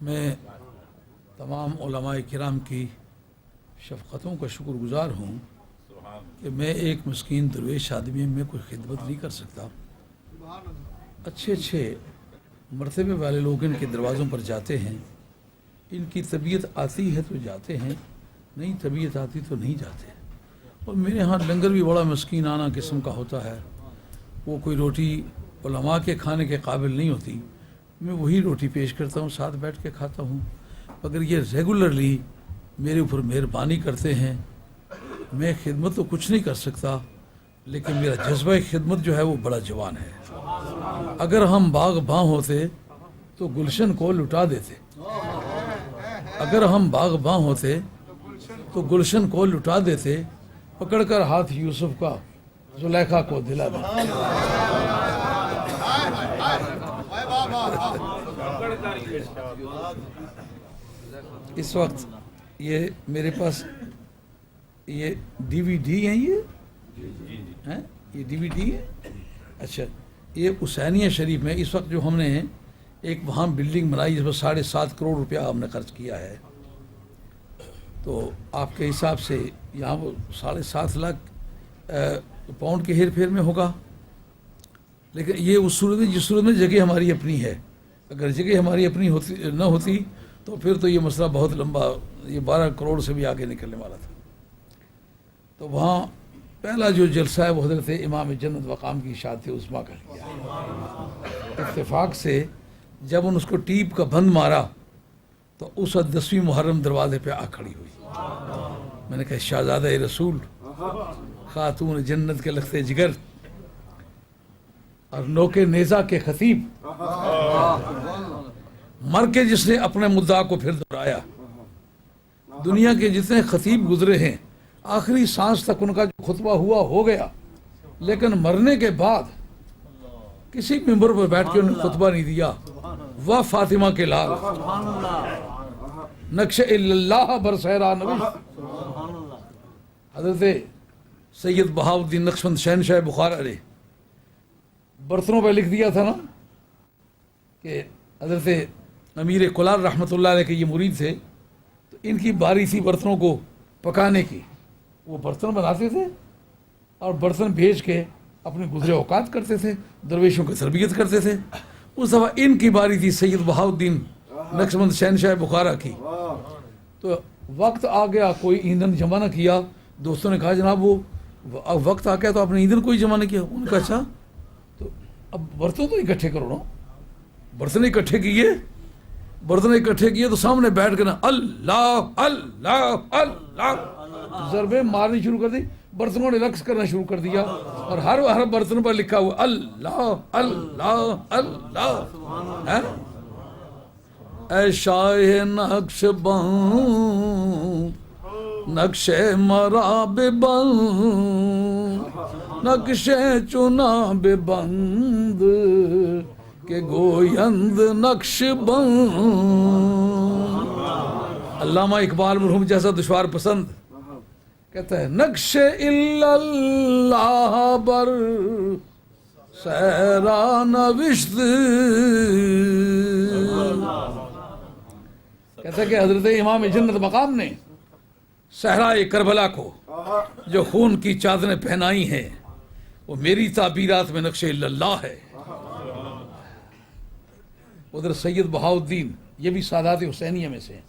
میں تمام علماء کرام کی شفقتوں کا شکر گزار ہوں کہ میں ایک مسکین درویش آدمی میں کوئی خدمت نہیں کر سکتا. اچھے اچھے مرتبے والے لوگ ان کے دروازوں پر جاتے ہیں، ان کی طبیعت آتی ہے تو جاتے ہیں، نہیں طبیعت آتی تو نہیں جاتے. اور میرے ہاں لنگر بھی بڑا مسکینانہ قسم کا ہوتا ہے. وہ کوئی روٹی علماء کے کھانے کے قابل نہیں ہوتی، میں وہی روٹی پیش کرتا ہوں، ساتھ بیٹھ کے کھاتا ہوں. مگر یہ ریگولرلی میرے اوپر مہربانی کرتے ہیں. میں خدمت تو کچھ نہیں کر سکتا، لیکن میرا جذبہ خدمت جو ہے وہ بڑا جوان ہے. اگر ہم باغ باں ہوتے تو گلشن کو لٹا دیتے. اگر ہم باغ باں ہوتے تو گلشن کو لٹا دیتے. پکڑ کر ہاتھ یوسف کا زلیخا کو دلا دیتے. اس وقت یہ میرے پاس یہ ڈی وی ڈی ہیں، یہ ڈی وی ڈی ہے. اچھا، یہ حسینیہ شریف میں اس وقت جو ہم نے ایک وہاں بلڈنگ بنائی جس پر 7.5 کروڑ روپیہ ہم نے خرچ کیا ہے، تو آپ کے حساب سے یہاں وہ 7.5 لاکھ پاؤنڈ کے ہیر پھیر میں ہوگا. لیکن یہ اس صورت میں جس صورت میں جگہ ہماری اپنی ہے. اگر جگہ ہماری اپنی نہ ہوتی تو پھر تو یہ مسئلہ بہت لمبا، یہ 12 کروڑ سے بھی آگے نکلنے والا تھا. تو وہاں پہلا جو جلسہ ہے وہ حضرت امام جنت مقام کی شاد عظمیٰ کا لیا. اتفاق سے جب ان اس کو ٹیپ کا بند مارا تو اس 10ویں محرم دروازے پہ آ کھڑی ہوئی. میں نے کہا شہزادہ رسول، خاتون جنت کے لخت جگر اور نوکے نیزہ کے خطیب، مر کے جس نے اپنے مدعا کو پھر دہرایا. دنیا کے جتنے خطیب گزرے ہیں آخری سانس تک ان کا جو خطبہ ہوا ہو گیا، لیکن مرنے کے بعد کسی ممبر پر بیٹھ کے انہوں نے خطبہ نہیں دیا. وہ فاطمہ کے لال نقش اللہ برسیرا نوش. حضرت سید بہاؤالدین نقشبند شہنشاہ بخارا نے برتنوں پہ لکھ دیا تھا نا کہ حضرت امیر کلار رحمۃ اللہ علیہ کے یہ مرید تھے، تو ان کی باری تھی برتنوں کو پکانے کی. وہ برتن بناتے تھے اور برتن بھیج کے اپنے گزرے اوقات کرتے تھے، درویشوں کی تربیت کرتے تھے. اس دفعہ ان کی باری تھی سید بہاؤالدین نقشبند شہنشاہ بخارا کی. تو وقت آ گیا، کوئی ایندھن جمع نہ کیا. دوستوں نے کہا جناب وہ وقت آ گیا تو آپ نے ایندھن کوئی جمع نہ کیا. ان کا اچھا تو اب برتن تو اکٹھے کرو نا. برتن اکٹھے کیے تو سامنے بیٹھ کے نا اللہ اللہ اللہ ضربیں مارنی شروع کر دی. برتنوں نے رقص کرنا شروع کر دیا اور ہر برتن پر لکھا ہوا اللہ اللہ اللہ. اے شاہ نقش بند نقش مراب بند نقش چنا بے بند کہ گویند نقش بند. علامہ اقبال مرحوم جیسا دشوار پسند کہتا ہے نقش اللہ بر سیرا نوشت. کہتا ہے کہ حضرت امام جنت مقام نے صحرائے کربلا کو جو خون کی چادریں پہنائی ہیں وہ میری تعبیرات میں نقش اللہ ہے. ادھر سید بہاؤالدین یہ بھی سادات حسینیہ میں سے ہیں،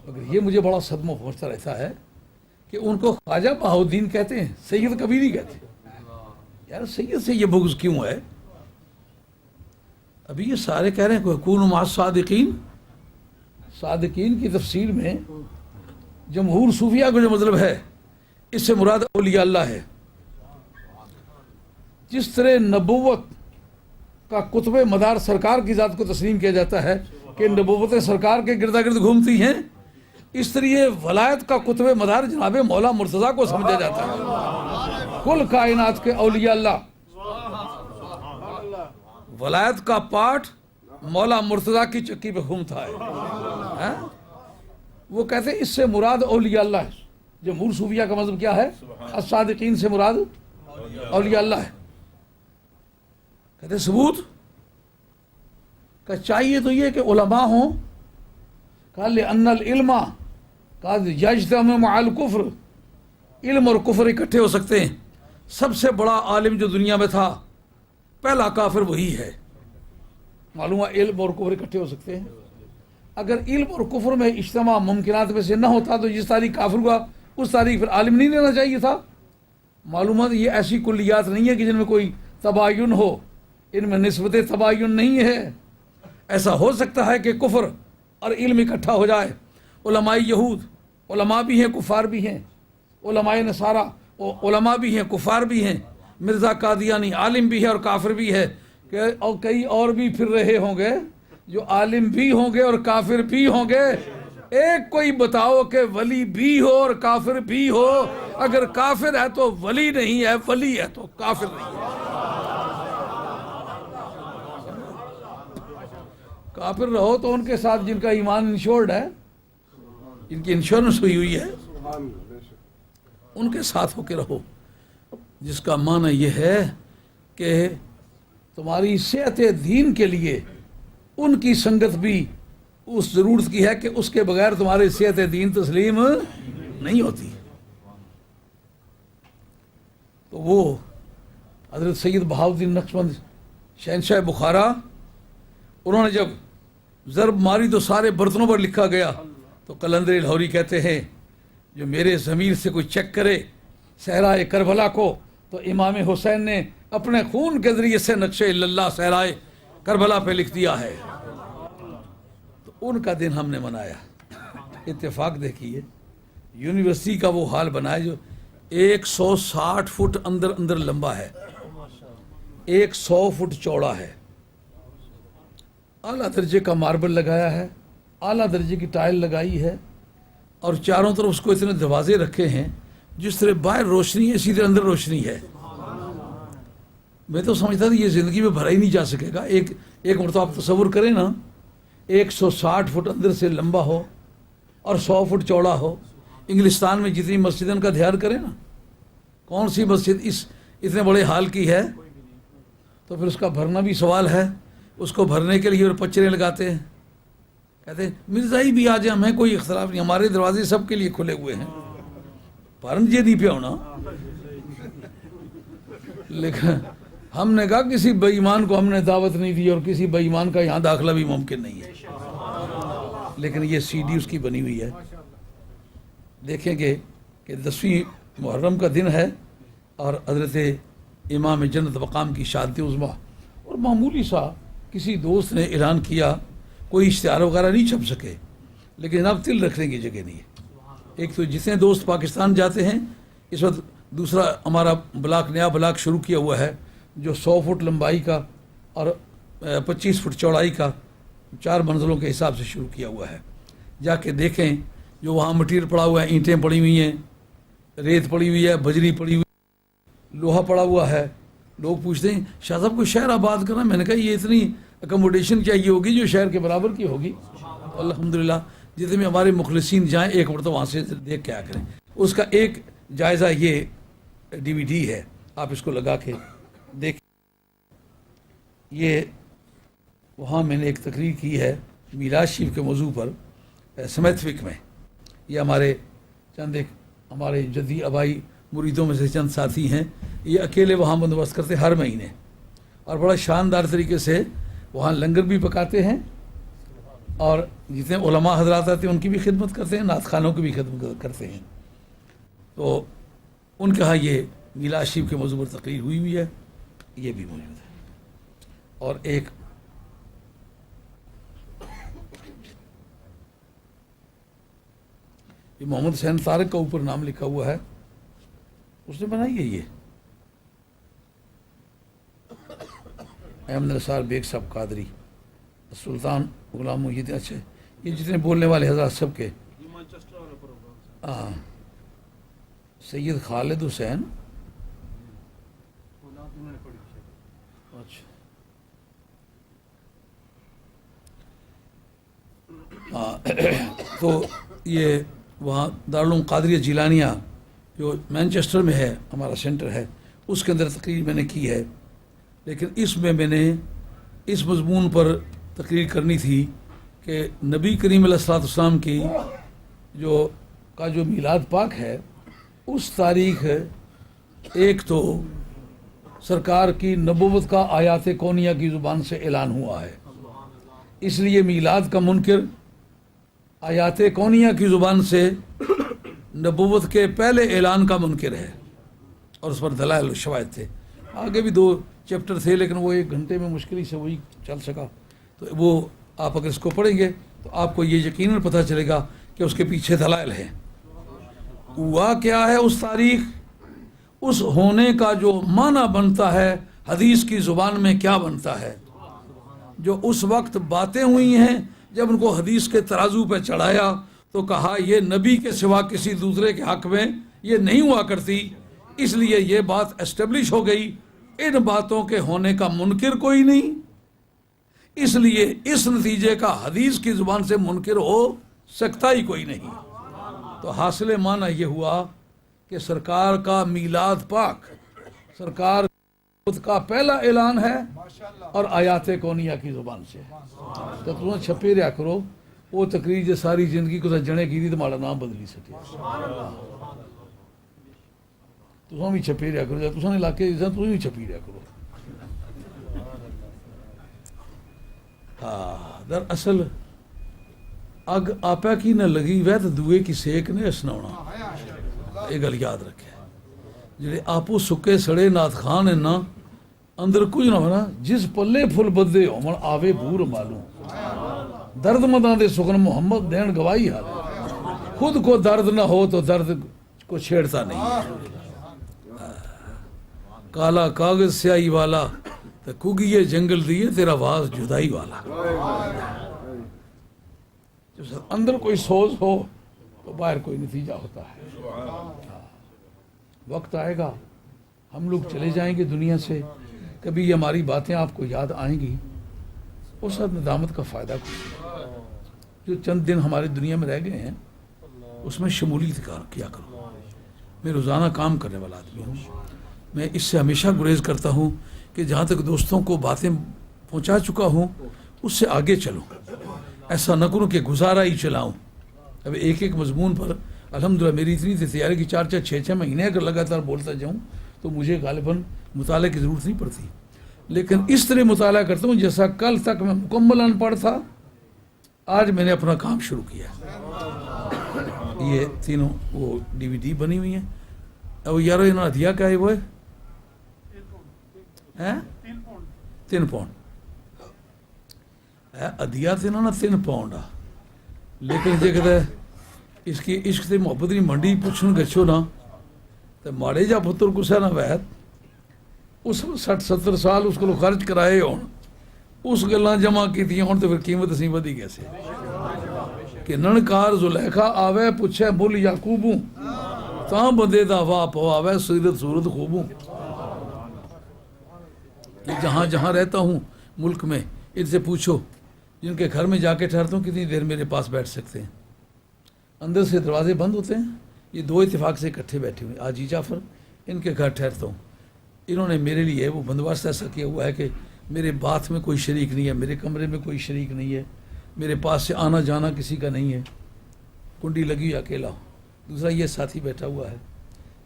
مگر یہ مجھے بڑا صدمہ پہنچتا رہتا ہے کہ ان کو خواجہ بہاؤالدین کہتے ہیں، سید کبھی نہیں کہتے. یار سید سے یہ بغض کیوں ہے؟ ابھی یہ سارے کہہ رہے ہیں کہ کونوا مع الصادقین. صادقین کی تفسیر میں جمہور صوفیہ کو جو مطلب ہے اس سے مراد اولیاء اللہ ہے. جس طرح نبوت کا قطب مدار سرکار کی ذات کو تسلیم کیا جاتا ہے کہ نبوتیں سرکار کے گردا گرد گھومتی ہیں، اس طرح ولایت کا قطب مدار جناب مولا مرتضیٰ کو سمجھا جاتا ہے. کل کائنات کے اولیاء اللہ، ولایت کا پاٹ مولا مرتضیٰ کی چکی پہ گھومتا ہے. وہ کہتے ہیں اس سے مراد اولیاء اللہ ہے. جمہور صوفیہ کا مطلب کیا ہے؟ الصادقین سے مراد اولیاء اللہ ہے. کہتے ثبوت کہ چاہیے تو یہ کہ علماء ہوں کہا لِأَنَّ الْعِلْمَ قَدْ يَجْتَمِعُ مَعَ الْكُفْرِ، علم اور کفر اکٹھے ہو سکتے ہیں۔ سب سے بڑا عالم جو دنیا میں تھا پہلا کافر وہی ہے۔ معلوم ہے علم اور کفر اکٹھے ہو سکتے ہیں۔ اگر علم اور کفر میں اجتماع ممکنات میں سے نہ ہوتا تو جس تاریخ کافر ہوا اس تاریخ پھر عالم نہیں لینا چاہیے تھا۔ معلومات یہ ایسی کلیات نہیں ہے کہ جن میں کوئی تباین ہو، ان میں نسبت تباین نہیں ہے۔ ایسا ہو سکتا ہے کہ کفر اور علم اکٹھا ہو جائے۔ علماء یہود علماء بھی ہیں کفار بھی ہیں، علماء نصارہ علماء بھی ہیں کفار بھی ہیں، مرزا قادیانی عالم بھی ہے اور کافر بھی ہے، کہ اور کئی اور بھی پھر رہے ہوں گے جو عالم بھی ہوں گے اور کافر بھی ہوں گے۔ ایک کوئی بتاؤ کہ ولی بھی ہو اور کافر بھی ہو۔ اگر کافر ہے تو ولی نہیں ہے، ولی ہے تو کافر نہیں ہے۔ کافر رہو تو ان کے ساتھ جن کا ایمان انشورڈ ہے، جن کی انشورنس ہوئی ہے، ان کے ساتھ ہو کے رہو، جس کا معنی یہ ہے کہ تمہاری صحت دین کے لیے ان کی سنگت بھی اس ضرورت کی ہے کہ اس کے بغیر تمہاری صحت دین تسلیم نہیں ہوتی۔ تو وہ حضرت سید بہاؤالدین نقشبند شہنشاہ بخارا، انہوں نے جب ضرب ماری تو سارے برتنوں پر لکھا گیا، تو قلندر لاہوری کہتے ہیں جو میرے ضمیر سے کوئی چیک کرے صحرائے کربلا کو، تو امام حسین نے اپنے خون کے ذریعے سے نقش اللہ صحرائے کربلا پہ لکھ دیا ہے۔ تو ان کا دن ہم نے منایا۔ اتفاق دیکھیے، یونیورسٹی کا وہ حال بنایا جو 160 فٹ اندر لمبا ہے، 100 فٹ چوڑا ہے، اعلیٰ درجے کا ماربل لگایا ہے، اعلیٰ درجے کی ٹائل لگائی ہے، اور چاروں طرف اس کو اتنے دروازے رکھے ہیں جس طرح باہر روشنی ہے اسی طرح اندر روشنی ہے۔ میں تو سمجھتا تھا یہ زندگی میں بھرا ہی نہیں جا سکے گا۔ ایک مرتبہ آپ تصور کریں نا، 160 فٹ اندر سے لمبا ہو اور 100 فٹ چوڑا ہو۔ انگلستان میں جتنی مسجدوں کا دھیان کریں نا، کون سی مسجد اس اتنے بڑے حال کی ہے؟ تو پھر اس کا بھرنا بھی سوال ہے۔ اس کو بھرنے کے لیے اور پچرے لگاتے ہیں، کہتے ہیں مرزائی بھی آ جائے، ہمیں کوئی اختلاف نہیں، ہمارے دروازے سب کے لیے کھلے ہوئے ہیں، پرن جے نہیں پہ ہونا۔ لیکن ہم نے کہا کسی بے ایمان کو ہم نے دعوت نہیں دی اور کسی بے ایمان کا یہاں داخلہ بھی ممکن نہیں ہے۔ لیکن یہ سی ڈی اس کی بنی ہوئی ہے۔ دیکھیں گے کہ 10ویں محرم کا دن ہے اور حضرت امام جنت مقام کی شادی عظمیٰ، اور معمولی سا کسی دوست نے اعلان کیا، کوئی اشتہار وغیرہ نہیں چھپ سکے، لیکن اب تل رکھنے کی جگہ نہیں ہے۔ ایک تو جتنے دوست پاکستان جاتے ہیں اس وقت، دوسرا ہمارا بلاک نیا بلاک شروع کیا ہوا ہے جو 100 فٹ لمبائی کا اور 25 فٹ چوڑائی کا 4 منزلوں کے حساب سے شروع کیا ہوا ہے۔ جا کے دیکھیں جو وہاں مٹیریل پڑا ہوا ہے، اینٹیں پڑی ہوئی ہیں، ریت پڑی ہوئی ہے، بجری پڑی ہوئی ہے، لوہا پڑا ہوا ہے۔ لوگ پوچھتے ہیں شاہ صاحب کو شہر آباد کرنا، میں نے کہا یہ اتنی اکموڈیشن چاہیے ہوگی جو شہر کے برابر کی ہوگی۔ الحمدللہ جتنے میں ہمارے مخلصین جائیں ایک مرتبہ وہاں سے دیکھ کے آ کریں۔ اس کا ایک جائزہ یہ DVD ہے، آپ اس کو لگا کے دیکھ۔ یہ وہاں میں نے ایک تقریر کی ہے میلاد شریف کے موضوع پر سمیتوک میں۔ یہ ہمارے چند ایک ہمارے جدی آبائی مریدوں میں سے چند ساتھی ہیں، یہ اکیلے وہاں بندوبست کرتے ہر مہینے، اور بڑا شاندار طریقے سے وہاں لنگر بھی پکاتے ہیں، اور جتنے علماء حضرات آتے ہیں ان کی بھی خدمت کرتے ہیں، نعت خوانوں کی بھی خدمت کرتے ہیں۔ تو ان کے ہاں یہ میلاد شریف کے موضوع پر تقریر ہوئی ہے، یہ بھی موجود ہے۔ اور ایک یہ محمد حسین طارق کا اوپر نام لکھا ہوا ہے، اس نے بنائی ہے۔ یہ احمد نثار بیگ صاحب قادری، سلطان غلام محی الدین، اچھا یہ جتنے بولنے والے حضرات سب کے، ہاں سید خالد حسین، اچھا ہاں تو یہ وہاں دارالعلوم قادریہ جیلانیہ جو مینچسٹر میں ہے، ہمارا سینٹر ہے، اس کے اندر تقریر میں نے کی ہے۔ لیکن اس میں نے اس مضمون پر تقریر کرنی تھی کہ نبی کریم علیہ السلام کی جو میلاد پاک ہے اس تاریخ ایک تو سرکار کی نبوت کا آیات کونیہ کی زبان سے اعلان ہوا ہے، اس لیے میلاد کا منکر آیات کونیہ کی زبان سے نبوت کے پہلے اعلان کا منکر ہے، اور اس پر دلائل و شواہد تھے۔ آگے بھی 2 چیپٹر تھے لیکن وہ 1 گھنٹے میں مشکل ہی سے وہی چل سکا، تو وہ آپ اگر اس کو پڑھیں گے تو آپ کو یہ یقیناً پتہ چلے گا کہ اس کے پیچھے دلائل ہیں۔ ہوا کیا ہے اس تاریخ، اس ہونے کا جو معنی بنتا ہے حدیث کی زبان میں کیا بنتا ہے، جو اس وقت باتیں ہوئی ہیں جب ان کو حدیث کے ترازو پہ چڑھایا تو کہا یہ نبی کے سوا کسی دوسرے کے حق میں یہ نہیں ہوا کرتی، اس لیے یہ بات اسٹیبلش ہو گئی، ان باتوں کے ہونے کا منکر کوئی نہیں، اس لیے اس نتیجے کا حدیث کی زبان سے منکر ہو سکتا ہی کوئی نہیں۔ تو حاصل معنی یہ ہوا کہ سرکار کا میلاد پاک سرکار کا پہلا اعلان ہے اور آیات کونیہ کی زبان سے۔ تو تم چھپے رہا کرو، وہ تقریر جو ساری زندگی کو جنے کی تھی تمہارا نام بدلی سکے، تم بھی چھپے رہا کرو، تم علاقے تم بھی چھپی رہا کرو۔ ہاں دراصل اگ آپا کی نہ لگی وے تو دوے کی سیک نے اسناؤنا، یہ گل یاد رکھے جڑے آپو سکے سڑے نات خان ہیں نا اندر کچھ نہ ہونا، جس پلے پھل بدے ہومن آوے بور معلوم، درد مداں دے سخن محمد دین گواہی حال ہے، خود کو درد نہ ہو تو درد کو چھیڑتا نہیں ہے۔ کالا کاغذ سیاہی والا تو کگیے جنگل دیے تیرا واز جدائی والا، جب اندر کوئی سوز ہو تو باہر کوئی نتیجہ ہوتا ہے۔ وقت آئے گا ہم لوگ چلے جائیں گے دنیا سے، کبھی یہ ہماری باتیں آپ کو یاد آئیں گی، اس وقت ندامت کا فائدہ کچھ، جو چند دن ہمارے دنیا میں رہ گئے ہیں اس میں شمولیت کیا کرو۔ میں روزانہ کام کرنے والا آدمی ہوں، میں اس سے ہمیشہ گریز کرتا ہوں کہ جہاں تک دوستوں کو باتیں پہنچا چکا ہوں اس سے آگے چلوں، ایسا نہ کروں کہ گزارا ہی چلاؤں۔ اب ایک مضمون پر الحمدللہ میری اتنی تیاری کی 4 6 مہینے اگر لگاتار بولتا جاؤں تو مجھے غالباً مطالعے کی ضرورت نہیں پڑتی، لیکن اس طرح مطالعہ کرتا ہوں جیسا کل تک میں مکمل ان پڑھ تھا، آج میں نے اپنا کام شروع کیا۔ یہ تینوں وہ DVD بنی ہوئی ہیں، اب یارو انہوں نے دیا کیا ہے، وہ ہے 3 پاؤنڈ ادیا تو انہوں نے 3 پاؤنڈ آ، لیکن جے کہتے اس کی عشق سے محبت کی منڈی پوچھن گچھو نا تو ماڑے جا پتر کسے نہ ویت اس 60 70 سال اس کو خرچ کرائے ہون، اس گلاں جمع کی ہون تو پھر قیمت اسی ودی کیسے کہ ننکار زلیخا آوے پوچھے بول یعقوبوں تاں بندے دا واہ پو آوے سیرت صورت خوبوں۔ یہ جہاں جہاں رہتا ہوں ملک میں ان سے پوچھو، جن کے گھر میں جا کے ٹھہرتا ہوں کتنی دیر میرے پاس بیٹھ سکتے ہیں، اندر سے دروازے بند ہوتے ہیں، یہ 2 اتفاق سے اکٹھے بیٹھے ہوئے، آج جعفر ان کے گھر ٹھہرتا ہوں، انہوں نے میرے لیے وہ بندوبست ایسا کیا ہوا ہے کہ میرے باتھ میں کوئی شریک نہیں ہے، میرے کمرے میں کوئی شریک نہیں ہے، میرے پاس سے آنا جانا کسی کا نہیں ہے، کنڈی لگی ہوئی اکیلا ہوں۔ دوسرا یہ ساتھی بیٹھا ہوا ہے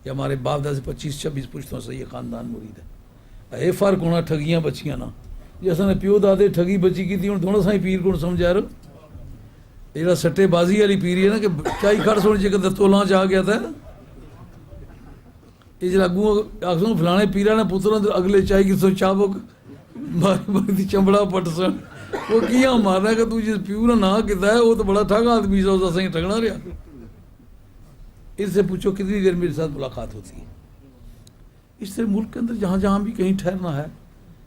کہ ہمارے باپ دادا سے 25 26 پشتوں سے یہ خاندان مرید ہے، اے فرق ہونا ٹھگیاں بچیاں نہ، جیسا نے پیو دادے ٹھگی بچی کی تھی ہوں دونوں سائیں پیر کو سمجھا رہو، یہ سٹے بازی والی پیری ہے نا کہ چائی کھڑ سوڑ جے کہ تولاں چاہ گیا تھا، یہ جڑا اگوں آخسوں فلانے پیرا نے پتروں اگلے چاہی کی سو چابک باری باری چمڑا پٹ سن، وہ کیا مارنا ہے کہ تو جس پیو نے نہ کیتا ہے وہ تو بڑا ٹھگ آدمی سے اس سے ٹھگنا رہا۔ اس سے پوچھو کتنی دیر میرے ساتھ ملاقات ہوتی ہے۔ اس طرح ملک کے اندر جہاں جہاں بھی کہیں ٹھہرنا ہے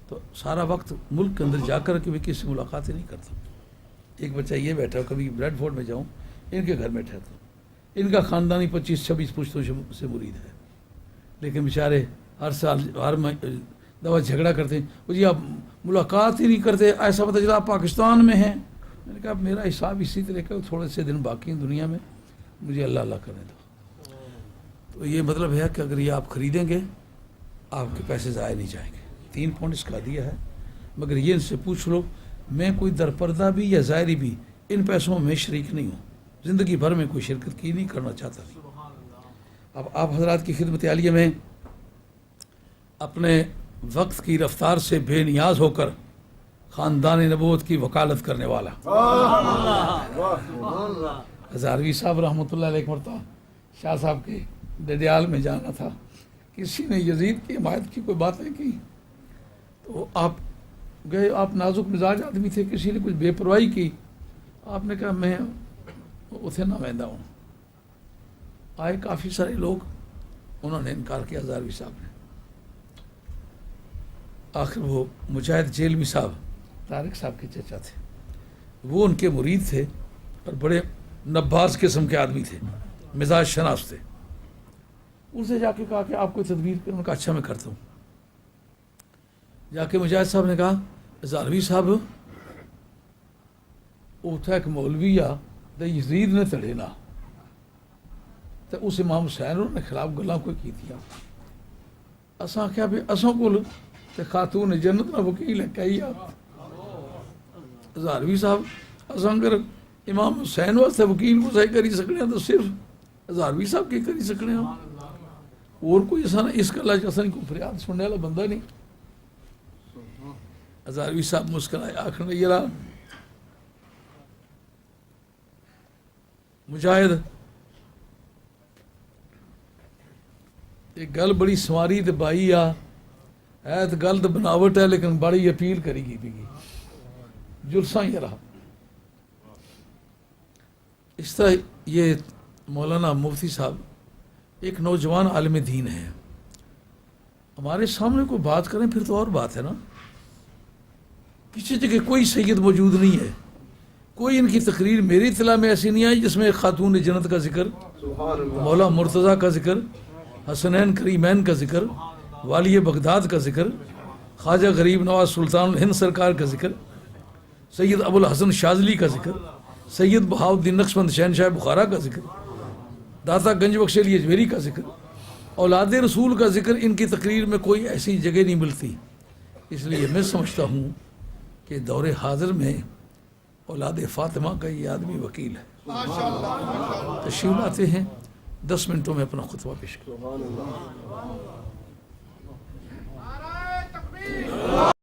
تو سارا وقت ملک کے اندر جا کر کے میں کسی سے ملاقاتیں نہیں کرتا۔ ایک بچہ یہ بیٹھا ہو، کبھی بریڈ فورڈ میں جاؤں ان کے گھر میں ٹھہرتا ہوں، ان کا خاندانی 25 26 پشتوں سے مرید ہے، لیکن بیچارے ہر سال ہر دفعہ جھگڑا کرتے ہیں، وہ جی آپ ملاقات ہی نہیں کرتے، ایسا پتہ چلا آپ پاکستان میں ہیں۔ میں نے کہا میرا حساب اسی طرح کا، تھوڑے سے دن باقی ہیں دنیا میں، مجھے اللہ اللہ کرنے دو۔ تو یہ مطلب ہے کہ اگر یہ آپ خریدیں گے آپ کے پیسے ضائع نہیں جائیں گے۔ 3 پاؤنڈ اس کا دیا ہے، مگر یہ ان سے پوچھ لو میں کوئی درپردہ بھی یا ظاہری بھی ان پیسوں میں شریک نہیں ہوں، زندگی بھر میں کوئی شرکت کی نہیں، کرنا چاہتا نہیں۔ اب آپ حضرات کی خدمت عالیہ میں اپنے وقت کی رفتار سے بے نیاز ہو کر خاندان نبوت کی وکالت کرنے والا ہزاروی صاحب رحمۃ اللہ علیہ مرتبہ شاہ صاحب کے ڈڈیال میں جانا تھا، کسی نے یزید کی حمایت کی کوئی باتیں کی تو آپ گئے، آپ نازک مزاج آدمی تھے، کسی نے کچھ بے پرواہی کی، آپ نے کہا میں اتنے نہ ویندا ہوں۔ آئے کافی سارے لوگ، انہوں نے انکار کیا ہزاروی صاحب نے۔ آخر وہ مجاہد جیلوی صاحب طارق صاحب کے چچا تھے، وہ ان کے مرید تھے اور بڑے نباز قسم کے آدمی تھے، مزاج شناس تھے۔ ان سے جا کے کہا کہ آپ کوئی تدبیر کریں، انہوں نے کہا اچھا میں کرتا ہوں۔ جا کے مجاہد صاحب نے کہا ہزاروی صاحب اتھا ایک مولوی آ تے یزید نے تڑے نہ تے اس امام حسین انہوں نے خلاف گلاں کوئی کی تھیا۔ اساں کیا بھی اساں کول تے خاتون جنت نہ وکیل ہے کئی آپ ہزاروی صاحب اساں اگر امام حسین واسطے وکیل کو صحیح کری سکنے ہیں تو صرف ہزاروی صاحب کی کری سکنے ہیں، اور کوئی اساں اس گلا چ اساں کوئی فریاد سننے والا بندہ نہیں۔ ہزاروی صاحب مسکرائے، آخر یرا مجاہد ایک گل بڑی سواری تے بائی آ ہے تو گل تو بناوٹ ہے لیکن بڑی اپیل کری گئی بھی جلسہ ہی رہا۔ اس طرح یہ مولانا مفتی صاحب ایک نوجوان عالم دین ہے، ہمارے سامنے کوئی بات کریں پھر تو اور بات ہے نا، کسی جگہ کوئی سید موجود نہیں ہے، کوئی ان کی تقریر میری اطلاع میں ایسی نہیں آئی جس میں ایک خاتون جنت کا ذکر، مولا مرتضیٰ کا ذکر، حسنین کریمین کا ذکر، والی بغداد کا ذکر، خواجہ غریب نواز سلطان الہند سرکار کا ذکر، سید ابو الحسن شاذلی کا ذکر، سید بہاؤالدین نقشبند شہنشاہ بخارا کا ذکر، داتا گنج بخش علی اجمیری کا ذکر، اولاد رسول کا ذکر ان کی تقریر میں کوئی ایسی جگہ نہیں ملتی۔ اس لیے میں سمجھتا ہوں کہ دور حاضر میں اولاد فاطمہ کا یہ آدمی وکیل ہے۔ تشریف لاتے ہیں، 10 منٹوں میں اپنا خطبہ پیش کریں۔